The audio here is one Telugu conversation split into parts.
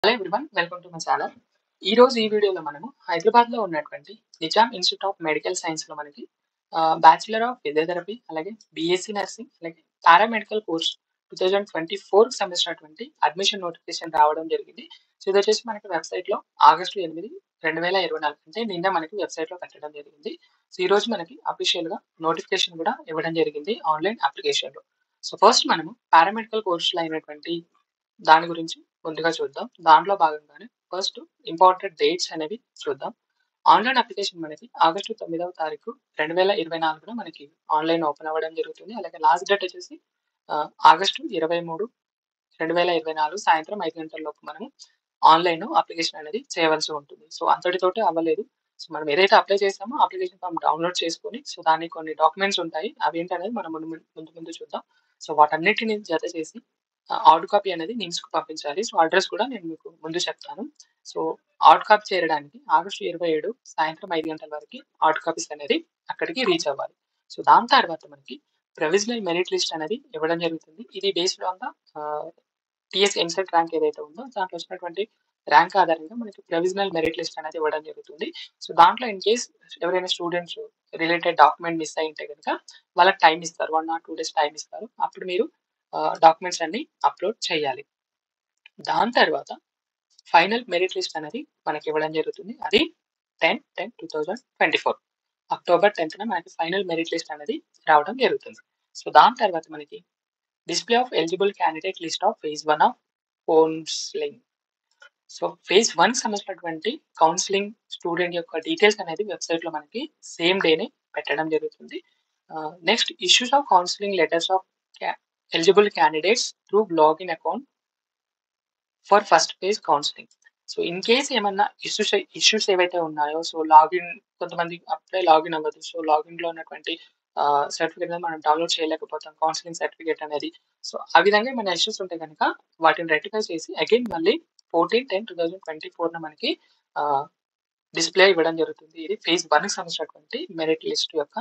Hello everyone, welcome to my channel. ఈరోజు ఈ వీడియోలో మనము హైదరాబాద్లో ఉన్నటువంటి నిజాం ఇన్స్టిట్యూట్ ఆఫ్ మెడికల్ సైన్స్లో మనకి బ్యాచిలర్ ఆఫ్ ఫిజియోథెరపీ, అలాగే బీఎస్సీ నర్సింగ్, అలాగే పారామెడికల్ కోర్స్ 2024 సంబంధించినటువంటి అడ్మిషన్ నోటిఫికేషన్ రావడం జరిగింది. సో ఇది వచ్చేసి మనకి వెబ్సైట్లో ఆగస్టు 8, 2024 అంటే నిన్న మనకి వెబ్సైట్లో పెట్టడం జరిగింది. సో ఈరోజు మనకి అఫీషియల్గా నోటిఫికేషన్ కూడా ఇవ్వడం జరిగింది ఆన్లైన్ అప్లికేషన్లో. సో ఫస్ట్ మనము పారామెడికల్ కోర్సులో అయినటువంటి దాని గురించి ముందుగా చూద్దాం. దాంట్లో భాగంగానే ఫస్ట్ ఇంపార్టెంట్ డేట్స్ అనేవి చూద్దాం. ఆన్లైన్ అప్లికేషన్ మనకి ఆగస్టు 9వ తారీఖు 2024 మనకి ఆన్లైన్ ఓపెన్ అవ్వడం జరుగుతుంది. అలాగే లాస్ట్ డేట్ వచ్చేసి ఆగస్టు 23, 2024 సాయంత్రం 5 గంటల లోపు మనము ఆన్లైన్ అప్లికేషన్ అనేది చేయవలసి ఉంటుంది. సో అంతటితోటి అవ్వలేదు. సో మనం ఏదైతే అప్లై చేసామో అప్లికేషన్ ఫామ్ డౌన్లోడ్ చేసుకొని, సో దానికి కొన్ని డాక్యుమెంట్స్ ఉంటాయి. అవి ఏంటనేది మనం ముందు చూద్దాం. సో వాటన్నిటిని జత చేసి హార్డ్ కాపీ అనేది నిమ్స్‌కు పంపించాలి. సో అడ్రస్ కూడా నేను మీకు ముందు చెప్తాను. సో హార్డ్ కాపీ చేరడానికి ఆగస్టు 27 సాయంత్రం 5 గంటల వరకు హార్డ్ కాపీస్ అనేది అక్కడికి రీచ్ అవ్వాలి. సో దాని తర్వాత మనకి ప్రొవిజనల్ మెరిట్ లిస్ట్ అనేది ఇవ్వడం జరుగుతుంది. ఇది based on the TS EAMCET rank ఏదైతే ఉందో దాంట్లో వచ్చినటువంటి ర్యాంక్ ఆధారంగా మనకి ప్రొవిజనల్ మెరిట్ లిస్ట్ అనేది ఇవ్వడం జరుగుతుంది. సో దాంట్లో ఇన్ కేస్ ఎవరైనా స్టూడెంట్స్ రిలేటెడ్ డాక్యుమెంట్ మిస్ అయ్యి ఉంటే కనుక వాళ్ళకి టైం ఇస్తారు. 1 or 2 days టైం ఇస్తారు. అప్పుడు మీరు డాక్యుమెంట్స్ అన్ని అప్లోడ్ చేయాలి. దాని తర్వాత ఫైనల్ మెరిట్ లిస్ట్ అనేది మనకి ఇవ్వడం జరుగుతుంది. అది 10/10/2024 అక్టోబర్ 10న మనకి ఫైనల్ మెరిట్ లిస్ట్ అనేది రావడం జరుగుతుంది. సో దాని తర్వాత మనకి display of eligible candidate list of phase 1 of counselling. So phase 1 సంబంధించినటువంటి కౌన్సిలింగ్ స్టూడెంట్ యొక్క డీటెయిల్స్ అనేది వెబ్సైట్లో మనకి సేమ్ డేనే పెట్టడం జరుగుతుంది. Next issues of counselling letters of eligible candidates through login account for first phase counseling. So in case ఏమన్నా ఇష్యూస్ ఏవైతే ఉన్నాయో, సో లాగిన్ కొంతమంది అప్పుడే లాగిన్ అవ్వదు. సో లాగిన్లో ఉన్నటువంటి సర్టిఫికేట్ అనేది మనం డౌన్లోడ్ చేయలేకపోతాం, కౌన్సిలింగ్ సర్టిఫికేట్ అనేది. సో ఆ విధంగా ఏమైనా ఇష్యూస్ ఉంటే కనుక వాటిని రెక్టిఫై చేసి అగైన్ మళ్ళీ 14/10/2024 మనకి డిస్ప్లే ఇవ్వడం జరుగుతుంది. ఇది ఫేజ్ 1కి సంబంధించినటువంటి మెరిట్ లిస్ట్ యొక్క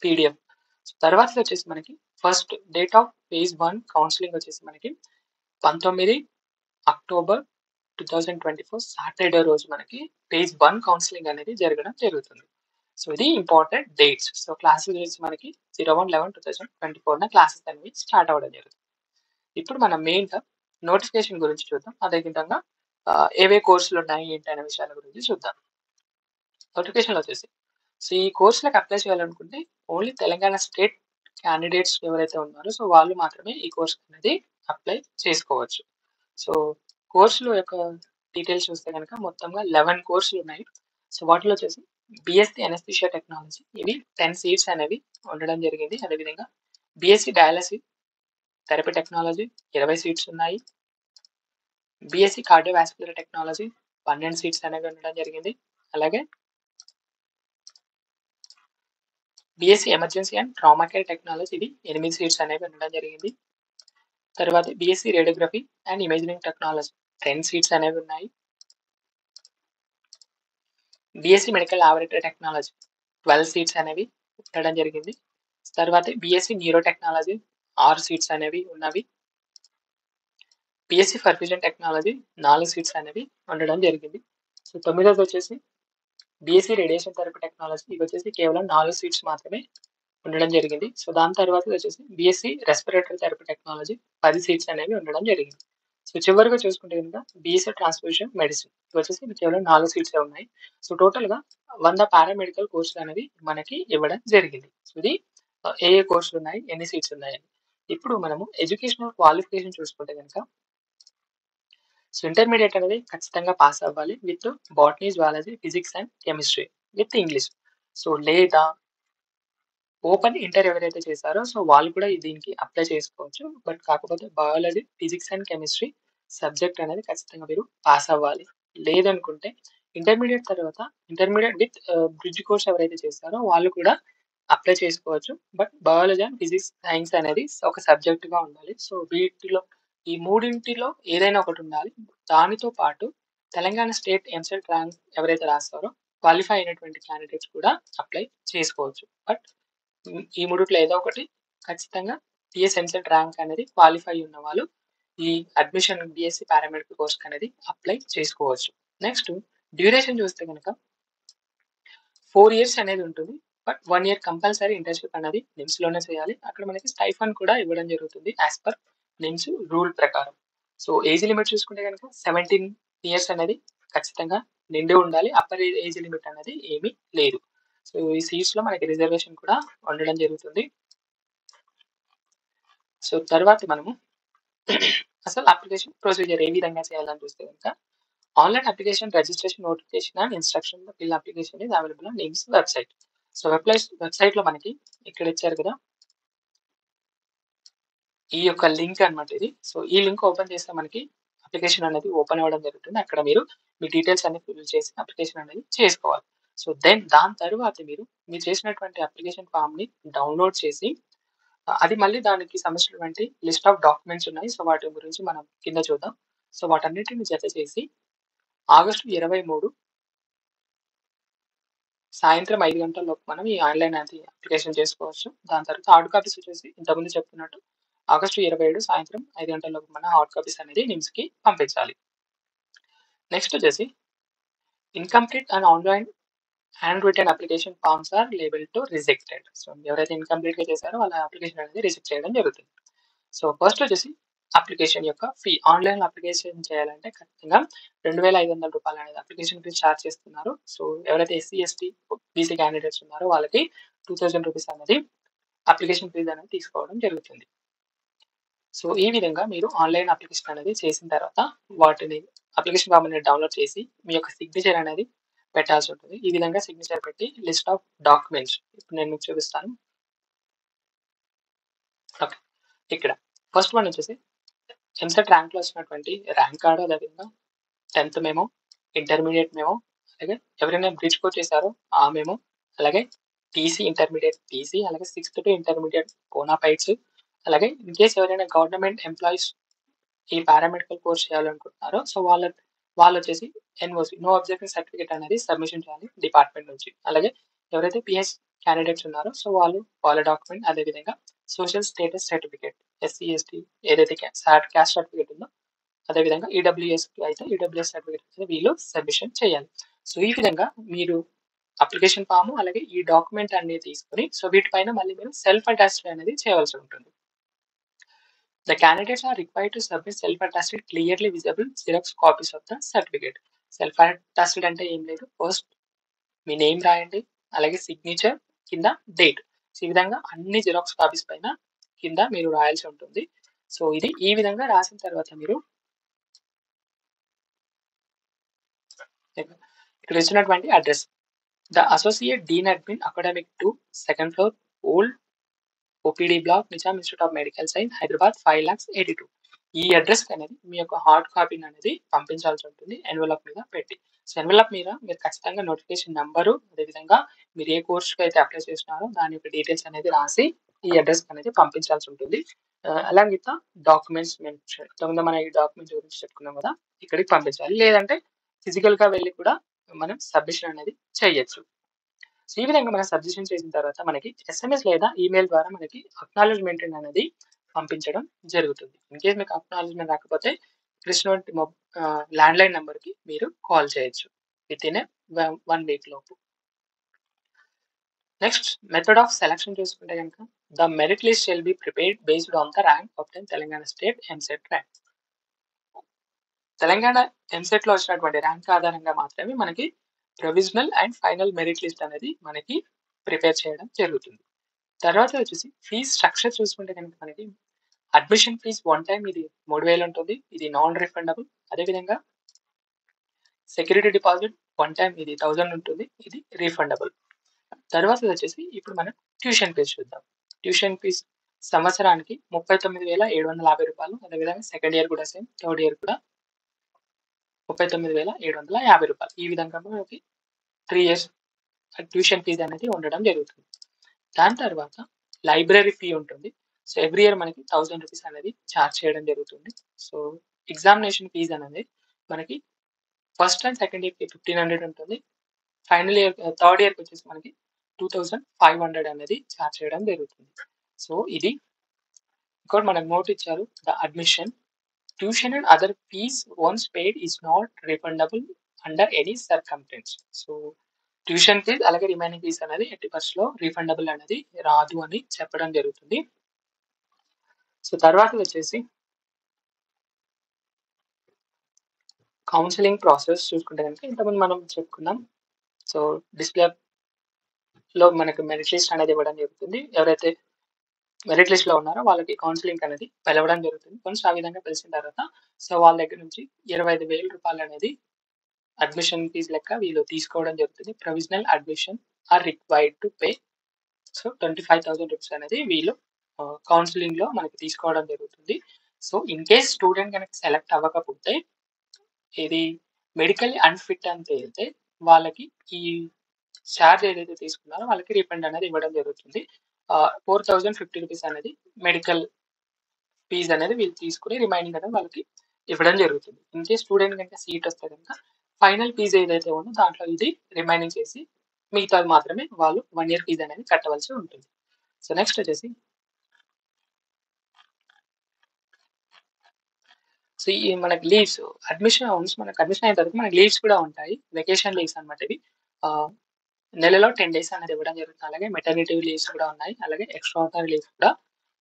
పీడిఎఫ్. తర్వాత వచ్చేసి మనకి first date of phase 1 counselling వచ్చేసి మనకి 19 అక్టోబర్ 2024 సాటర్డే రోజు మనకి ఫేజ్ 1 కౌన్సిలింగ్ అనేది జరగడం జరుగుతుంది. సో ఇది ఇంపార్టెంట్ డేట్స్. సో క్లాసెస్ వచ్చేసి మనకి 01/11/2024 క్లాసెస్ అనేవి స్టార్ట్ అవ్వడం జరుగుతుంది. ఇప్పుడు మనం మెయిన్గా నోటిఫికేషన్ గురించి చూద్దాం. అదేవిధంగా ఏవే కోర్సులు ఉన్నాయి ఏంటి అనే విషయాల గురించి చూద్దాం. నోటిఫికేషన్లో వచ్చేసి సో ఈ కోర్సులకు అప్లై చేయాలనుకుంటే ఓన్లీ తెలంగాణ స్టేట్ క్యాండిడేట్స్ ఎవరైతే ఉన్నారో సో వాళ్ళు మాత్రమే ఈ కోర్స్ అనేది అప్లై చేసుకోవచ్చు. సో కోర్సుల యొక్క డీటెయిల్స్ చూస్తే కనుక మొత్తంగా 11 కోర్సులు ఉన్నాయి. సో వాటిలో వచ్చేసి బీఎస్సీ అనస్థీషియా టెక్నాలజీ, ఇవి 10 సీట్స్ అనేవి ఉండడం జరిగింది. అదేవిధంగా BSc dialysis therapy technology 20 seats ఉన్నాయి. బీఎస్సీ కార్డియోవాస్కులర్ టెక్నాలజీ 12 సీట్స్ అనేవి ఉండడం జరిగింది. అలాగే BSc emergency and trauma care technology, ఇది 8 సీట్స్ అనేవి ఉండడం జరిగింది. తర్వాత BSc radiography and imaging technology 10 seats అనేవి ఉన్నాయి. BSc medical laboratory technology 12 seats అనేవి ఉండడం జరిగింది. తర్వాత బీఎస్సీ న్యూరో టెక్నాలజీ 6 సీట్స్ అనేవి ఉన్నవి. బీఎస్సీ పర్ఫ్యూజన్ టెక్నాలజీ 4 సీట్స్ అనేవి ఉండడం జరిగింది. సో 9వ వచ్చేసి బీఎస్సీ రేడియేషన్ థెరపీ టెక్నాలజీ, ఇవి వచ్చేసి కేవలం 4 సీట్స్ మాత్రమే ఉండడం జరిగింది. సో దాని తర్వాత వచ్చేసి BSc respiratory therapy technology 10 seats అనేవి ఉండడం జరిగింది. సో చివరిగా చూసుకుంటే కనుక బీఎస్సీ ట్రాన్స్ఫ్యూషన్ మెడిసిన్, ఇవి వచ్చేసి కేవలం 4 సీట్సే ఉన్నాయి. సో టోటల్గా 100 పారామెడికల్ కోర్సులు అనేవి మనకి ఇవ్వడం జరిగింది. సో ఇది ఏ కోర్సులు ఉన్నాయి, ఎన్ని సీట్స్ ఉన్నాయని. ఇప్పుడు మనము ఎడ్యుకేషనల్ క్వాలిఫికేషన్ చూసుకుంటే కనుక సో ఇంటర్మీడియట్ అనేది ఖచ్చితంగా పాస్ అవ్వాలి with botany, zoology, physics and chemistry with English. So లేదా ఓపెన్ ఇంటర్ ఎవరైతే చేశారో సో వాళ్ళు కూడా దీనికి అప్లై చేసుకోవచ్చు. బట్ కాకపోతే biology, physics and chemistry subject అనేది ఖచ్చితంగా మీరు పాస్ అవ్వాలి. లేదనుకుంటే ఇంటర్మీడియట్ తర్వాత ఇంటర్మీడియట్ విత్ బ్రిడ్జ్ కోర్స్ ఎవరైతే చేస్తారో వాళ్ళు కూడా అప్లై చేసుకోవచ్చు. But biology and physics, science అనేది ఒక సబ్జెక్టుగా ఉండాలి. సో వీటిలో ఈ మూడింటిలో ఏదైనా ఒకటి ఉండాలి. దానితో పాటు తెలంగాణ స్టేట్ ఎంసెట్ ర్యాంక్ ఎవరైతే రాస్తారో క్వాలిఫై అయినటువంటి క్యాండిడేట్స్ కూడా అప్లై చేసుకోవచ్చు. బట్ ఈ మూడిట్లో ఏదో ఒకటి ఖచ్చితంగా టీఎస్ ఎంసెట్ ర్యాంక్ అనేది క్వాలిఫై ఉన్న వాళ్ళు ఈ అడ్మిషన్ బీఎస్సీ పారామెడికల్ కోర్స్ అనేది అప్లై చేసుకోవచ్చు. నెక్స్ట్ డ్యూరేషన్ చూస్తే కనుక 4 ఇయర్స్ అనేది ఉంటుంది. బట్ 1 ఇయర్ కంపల్సరీ ఇంటర్న్‌షిప్ అనేది నిమ్స్‌లోనే చేయాలి. అక్కడ మనకి స్టైఫండ్ కూడా ఇవ్వడం జరుగుతుంది యాస్ పర్ నిమ్స్ రూల్ ప్రకారం. సో ఏజ్ లిమిట్ చూసుకుంటే గనుక 17 ఇయర్స్ అనేది ఖచ్చితంగా నిండి ఉండాలి. అప్పర్ ఏజ్ లిమిట్ అనేది ఏమీ లేదు. సో ఈ సీట్స్‌లో మనకి రిజర్వేషన్ కూడా ఉండడం జరుగుతుంది. సో తర్వాత మనము అసలు అప్లికేషన్ ప్రొసీజర్ ఏ విధంగా చేయాలని చూస్తే గనుక online application registration notification and instruction fill application is available on NIMS website. So వెబ్సైట్లో మనకి ఇక్కడ ఇచ్చారు కదా ఈ యొక్క లింక్ అన్నమాట ఇది. సో ఈ లింక్ ఓపెన్ చేస్తే మనకి అప్లికేషన్ అనేది ఓపెన్ అవ్వడం జరుగుతుంది. అక్కడ మీరు మీ డీటెయిల్స్ అన్ని ఫిల్ చేసి అప్లికేషన్ అనేది చేసుకోవాలి. సో దాని తర్వాత మీరు చేసినటువంటి అప్లికేషన్ ఫామ్‌ని డౌన్లోడ్ చేసి అది మళ్ళీ దానికి సంబంధించినటువంటి లిస్ట్ ఆఫ్ డాక్యుమెంట్స్ ఉన్నాయి. సో వాటి గురించి మనం కింద చూద్దాం. సో వాటన్నిటిని జత చేసి ఆగస్టు 23 సాయంత్రం 5 గంటల లోపు మనం ఈ ఆన్లైన్ అది అప్లికేషన్ చేసుకోవచ్చు. దాని తర్వాత హార్డ్ కాపీస్ వచ్చేసి ఇంతకుముందు చెప్పుకున్నట్టు ఆగస్టు 27 సాయంత్రం 5 గంటల లోపు మన హార్డ్ కాపీస్ అనేది నిమ్స్‌కి పంపించాలి. నెక్స్ట్ వచ్చేసి incomplete and online hand written application forms are liable to rejected. So ఎవరైతే ఇన్‌కంప్లీట్‌గా చేశారో వాళ్ళ అప్లికేషన్ అనేది రిజెక్ట్ చేయడం జరుగుతుంది. సో ఫస్ట్ వచ్చేసి అప్లికేషన్ యొక్క ఫీ. ఆన్లైన్‌లో అప్లికేషన్ చేయాలంటే ఖచ్చితంగా రూ. 2,500 అనేది అప్లికేషన్ ఫీ చార్జ్ చేస్తున్నారు. సో ఎవరైతే ఎస్సీ, ఎస్టీ, బీసీ క్యాండిడేట్స్ ఉన్నారో వాళ్ళకి రూ. 2,000 అనేది అప్లికేషన్ ఫీజ్ అనేది తీసుకోవడం జరుగుతుంది. సో ఈ విధంగా మీరు ఆన్లైన్ అప్లికేషన్ అనేది చేసిన తర్వాత వాటిని అప్లికేషన్ ఫామ్ అనేది డౌన్లోడ్ చేసి మీ యొక్క సిగ్నేచర్ అనేది పెట్టాల్సి ఉంటుంది. ఈ విధంగా సిగ్నేచర్ పెట్టి లిస్ట్ ఆఫ్ డాక్యుమెంట్స్ ఇప్పుడు నేను మీకు చూపిస్తాను. ఓకే, ఇక్కడ ఫస్ట్ వన్ వచ్చేసి ఎంసెట్ ర్యాంక్లో వచ్చినటువంటి ర్యాంక్ కార్డు, అదేవిధంగా 10th మెమో, ఇంటర్మీడియట్ మెమో, అలాగే ఎవరైనా బ్రిడ్జ్ కోర్స్ చేశారో ఆ మెమో, అలాగే టీసీ ఇంటర్మీడియట్ టీసీ, అలాగే 6th టు ఇంటర్మీడియట్ బోనాఫైడ్స్, అలాగే ఇన్ కేస్ ఎవరైనా గవర్నమెంట్ ఎంప్లాయీస్ ఈ పారామెడికల్ కోర్స్ చేయాలనుకుంటున్నారో సో వాళ్ళు వచ్చేసి ఎన్ఓసి నో అబ్జెక్షన్ సర్టిఫికేట్ అనేది సబ్మిషన్ చేయాలి డిపార్ట్మెంట్ నుంచి. అలాగే ఎవరైతే పిహెచ్ క్యాండిడేట్స్ ఉన్నారో సో వాళ్ళ డాక్యుమెంట్, అదేవిధంగా social status certificate SC ST ఏదైతే క్యాస్ట్ సర్టిఫికేట్ ఉందో అదేవిధంగా ఈడబ్ల్యూఎస్ అయితే ఈడబ్ల్యూఎస్ సర్టిఫికేట్ అనేది వీళ్ళు సబ్మిషన్ చేయాలి. సో ఈ విధంగా మీరు అప్లికేషన్ ఫామ్ అలాగే ఈ డాక్యుమెంట్ అనేది తీసుకొని సో వీటిపైన మళ్ళీ మీరు సెల్ఫ్ అటాచ్డ్ అనేది చేయవలసి ఉంటుంది. The candidates are required to submit self-attested, clearly visible Xerox copies of the certificate. Self-attested అంటే ఏం లేదు, ఫస్ట్ మీ నేమ్ రాయండి, అలాగే సిగ్నేచర్ కింద డేట్. ఈ విధంగా అన్ని జిరాక్స్ కాపీస్ పైన కింద మీరు రాయాల్సి ఉంటుంది. సో ఇది ఈ విధంగా రాసిన తర్వాత మీరు ఇక్కడ ఇచ్చినటువంటి address the associate dean admin academic 2 2nd floor old OPD block Nizam Institute of Medical Science Hyderabad 5,82,000. ఈ అడ్రస్ అనేది మీ యొక్క హార్డ్ కాపీని అనేది పంపించాల్సి ఉంటుంది ఎన్వలప్ మీద పెట్టి. సో ఎన్వలప్ మీద మీరు ఖచ్చితంగా నోటిఫికేషన్ నెంబరు, అదేవిధంగా మీరు ఏ కోర్సుకి అయితే అప్లై చేస్తున్నారో దాని యొక్క డీటెయిల్స్ అనేది రాసి ఈ అడ్రస్ అనేది పంపించాల్సి ఉంటుంది. అలాగే డాక్యుమెంట్స్ మేము మన ఈ డాక్యుమెంట్స్ గురించి చెప్పుకున్నాం కదా, ఇక్కడికి పంపించాలి. లేదంటే ఫిజికల్గా వెళ్ళి కూడా మనం సబ్మిషన్ అనేది చేయొచ్చు. సో ఈ విధంగా మనం సబ్మిషన్ చేసిన తర్వాత మనకి ఎస్ఎంఎస్ లేదా ఈమెయిల్ ద్వారా మనకి అక్నాలెడ్జ్మెంట్ అనేది పంపించడం జరుగుతుంది. ఇన్ కేస్ మీకు అక్నాలెడ్జ్మెంట్ రాకపోతే కృష్ణవంటి ల్యాండ్లైన్ నెంబర్కి మీరు కాల్ చేయొచ్చు విత్ ఇన్ 1 week లోపు. నెక్స్ట్ మెథడ్ ఆఫ్ సెలక్షన్ చూసుకుంటే కనుక the merit list shall be prepared based on the rank of Telangana state EAMCET rank. Telangana EAMCET లో వచ్చినటువంటి ర్యాంక్ ఆధారంగా మాత్రమే మనకి provisional and final merit list అనేది మనకి ప్రిపేర్ చేయడం జరుగుతుంది. తర్వాత వచ్చేసి ఫీజ్ స్ట్రక్చర్ చూసుకుంటే కనుక మనకి అడ్మిషన్ ఫీజ్ వన్ టైం ఇది 3,000 ఉంటుంది, ఇది నాన్ రిఫండబుల్. అదేవిధంగా సెక్యూరిటీ డిపాజిట్ వన్ టైం ఇది 1,000 ఉంటుంది, ఇది రీఫండబుల్. తర్వాత వచ్చేసి ఇప్పుడు మనం ట్యూషన్ ఫీజ్ చూద్దాం. ట్యూషన్ ఫీజ్ సంవత్సరానికి 39,750 రూపాయలు. అదేవిధంగా సెకండ్ ఇయర్ కూడా సేమ్, థర్డ్ ఇయర్ కూడా 39,750 రూపాయలు. ఈ విధంగా మనకి 3 years ట్యూషన్ ఫీజ్ అనేది ఉండడం జరుగుతుంది. దాని తర్వాత లైబ్రరీ ఫీ ఉంటుంది. సో ఎవ్రీ ఇయర్ మనకి 1,000 రూపీస్ అనేది ఛార్జ్ చేయడం జరుగుతుంది. సో ఎగ్జామినేషన్ ఫీజ్ అనేది మనకి ఫస్ట్ అండ్ సెకండ్ ఇయర్కి 1,500 ఉంటుంది. ఫైనల్ ఇయర్ థర్డ్ ఇయర్కి వచ్చేసి మనకి 2,500 అనేది ఛార్జ్ చేయడం జరుగుతుంది. సో ఇది ఇక్కడ మనకు నోట్ ఇచ్చారు the admission tuition and other fees once paid is not refundable under any circumstance. So tuition fee అలాగే రిమైనింగ్ ఫీజ్ అనేది ఎట్టి పరిస్థితిలో రీఫండబుల్ అనేది రాదు అని చెప్పడం జరుగుతుంది. సో తర్వాత వచ్చేసి కౌన్సిలింగ్ ప్రాసెస్ చూసుకుంటే కనుక ఇంతకుముందు మనం చెప్పుకున్నాం. సో డిస్ప్లేలో మనకు మెరిట్ లిస్ట్ అనేది ఇవ్వడం జరుగుతుంది. ఎవరైతే మెరిట్ లిస్ట్ లో ఉన్నారో వాళ్ళకి కౌన్సిలింగ్ అనేది పిలవడం జరుగుతుంది. కొంచెం ఆ విధంగా పిలిచిన తర్వాత సో వాళ్ళ దగ్గర నుంచి 25,000 రూపాయలు అనేది అడ్మిషన్ ఫీజ్ లెక్క వీళ్ళు తీసుకోవడం జరుగుతుంది. Provisional admission are required to pay. So 25,000 rupees అనేది వీళ్ళు కౌన్సిలింగ్ లో మనకి తీసుకోవడం జరుగుతుంది. సో ఇన్ కేస్ స్టూడెంట్ కనుక సెలెక్ట్ అవ్వకపోతే ఇది మెడికల్ అన్ఫిట్ అని తేలితే వాళ్ళకి ఈ ఛార్జ్ ఏదైతే తీసుకున్నారో వాళ్ళకి రీఫండ్ అనేది ఇవ్వడం జరుగుతుంది. 4,050 రూపీస్ అనేది మెడికల్ ఫీజ్ అనేది వీళ్ళు తీసుకుని రిమైనింగ్ అనేది వాళ్ళకి ఇవ్వడం జరుగుతుంది. ఇన్ కేస్ స్టూడెంట్ కనుక సీట్ వస్తే కనుక ఫైనల్ ఫీజ్ ఏదైతే ఉందో దాంట్లో ఇది రిమైనింగ్ చేసి మిగతాది మాత్రమే వాళ్ళు 1 ఇయర్ ఫీజ్ అనేది కట్టవలసి ఉంటుంది. సో నెక్స్ట్ వచ్చేసి సో ఈ మనకి లీవ్స్ అడ్మిషన్ అయిన తర్వాత మనకి లీవ్స్ కూడా ఉంటాయి. వెకేషన్ లీవ్స్ అనమాట ఇవి. నెలలో 10 డేస్ అనేది ఇవ్వడం జరుగుతుంది. అలాగే మెటర్నిటీ లీవ్స్ కూడా ఉన్నాయి. అలాగే ఎక్స్ట్రా ఆర్డినరీ లీవ్స్ కూడా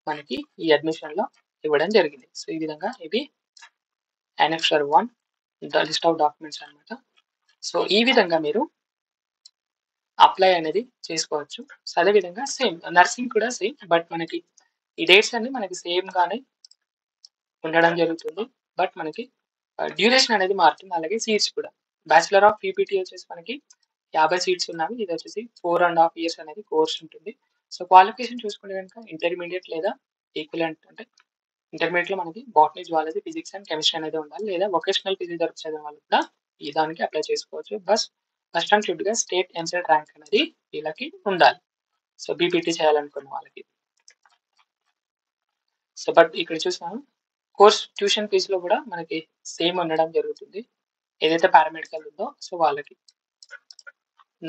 మనకి ఈ అడ్మిషన్ లో ఇవ్వడం జరిగింది. సో ఈ విధంగా ఇవి annexure 1 the list of documents అనమాట. సో ఈ విధంగా మీరు అప్లై అనేది చేసుకోవచ్చు. సో అదే విధంగా సేమ్ నర్సింగ్ కూడా సేమ్, బట్ మనకి ఈ డేట్స్ అన్ని మనకి సేమ్ గానే ఉండడం జరుగుతుంది. బట్ మనకి డ్యూరేషన్ అనేది మారుతుంది. అలాగే సీట్స్ కూడా బ్యాచిలర్ ఆఫ్ పీపీటీ వచ్చేసి మనకి 50 సీట్స్ ఉన్నాయి. ఇది వచ్చేసి 4.5 years అనేది కోర్స్ ఉంటుంది. సో క్వాలిఫికేషన్ చూసుకుంటే కనుక ఇంటర్మీడియట్ లేదా ఈక్వలెంట్ అంటే ఇంటర్మీడియట్ లో మనకి botany, zoology, physics and chemistry అనేది ఉండాలి. లేదా వొకేషనల్ పీజీ తరపు చదివిన వాళ్ళు కూడా ఈ దానికి అప్లై చేసుకోవచ్చు. ఫస్ట్ అండ్ షుడ్ గా స్టేట్ ఎంసెట్ ర్యాంక్ అనేది వీళ్ళకి ఉండాలి. సో బీపీటీ చేయాలనుకున్న వాళ్ళకి. సో బట్ ఇక్కడ చూసాము కోర్స్ ట్యూషన్ ఫీజులో కూడా మనకి సేమ్ ఉండడం జరుగుతుంది. ఏదైతే పారామెడికల్ ఉందో సో వాళ్ళకి.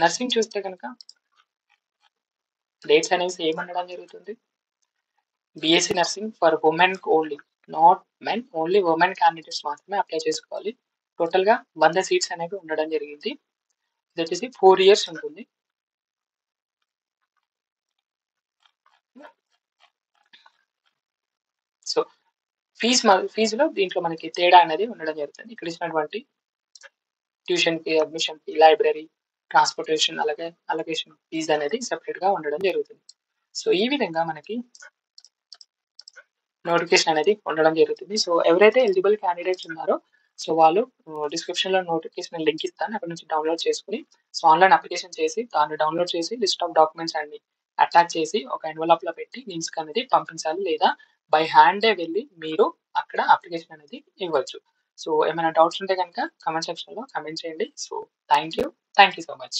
నర్సింగ్ చూస్తే కనుక డేట్స్ అనేవి సేమ్ ఉండడం జరుగుతుంది. BSc nursing for women only, not men, only women candidates మాత్రమే అప్లై చేసుకోవాలి. టోటల్ గా 100 సీట్స్ అనేవి ఉండడం జరిగింది. ఇది వచ్చేసి 4 years ఉంటుంది. సో ఫీజులో దీంట్లో మనకి తేడా అనేది ఉండడం జరుగుతుంది. ఇక్కడ ఇచ్చినటువంటి tuition fee, admission fee, library, transportation అలాగే అలొకేషన్ ఫీజు అనేది సెపరేట్ గా ఉండడం జరుగుతుంది. సో ఈ విధంగా మనకి నోటిఫికేషన్ అనేది ఉండడం జరుగుతుంది. సో ఎవరైతే ఎలిజిబుల్ క్యాండిడేట్స్ ఉన్నారో సో వాళ్ళు డిస్క్రిప్షన్ లో నోటిఫికేషన్ లింక్ ఇస్తాను, అక్కడ నుంచి డౌన్లోడ్ చేసుకుని సో ఆన్లైన్ అప్లికేషన్ చేసి దాన్ని డౌన్లోడ్ చేసి లిస్ట్ ఆఫ్ డాక్యుమెంట్స్ అన్ని అటాచ్ చేసి ఒక ఎన్వలప్ లో పెట్టి లింక్స్ అనేది పంపించాలి. లేదా బై హ్యాండే వెళ్ళి మీరు అక్కడ అప్లికేషన్ అనేది ఇవ్వచ్చు. సో ఏమైనా డౌట్స్ ఉంటే కనుక కమెంట్ సెక్షన్ లో కమెంట్ చేయండి. So thank you so much.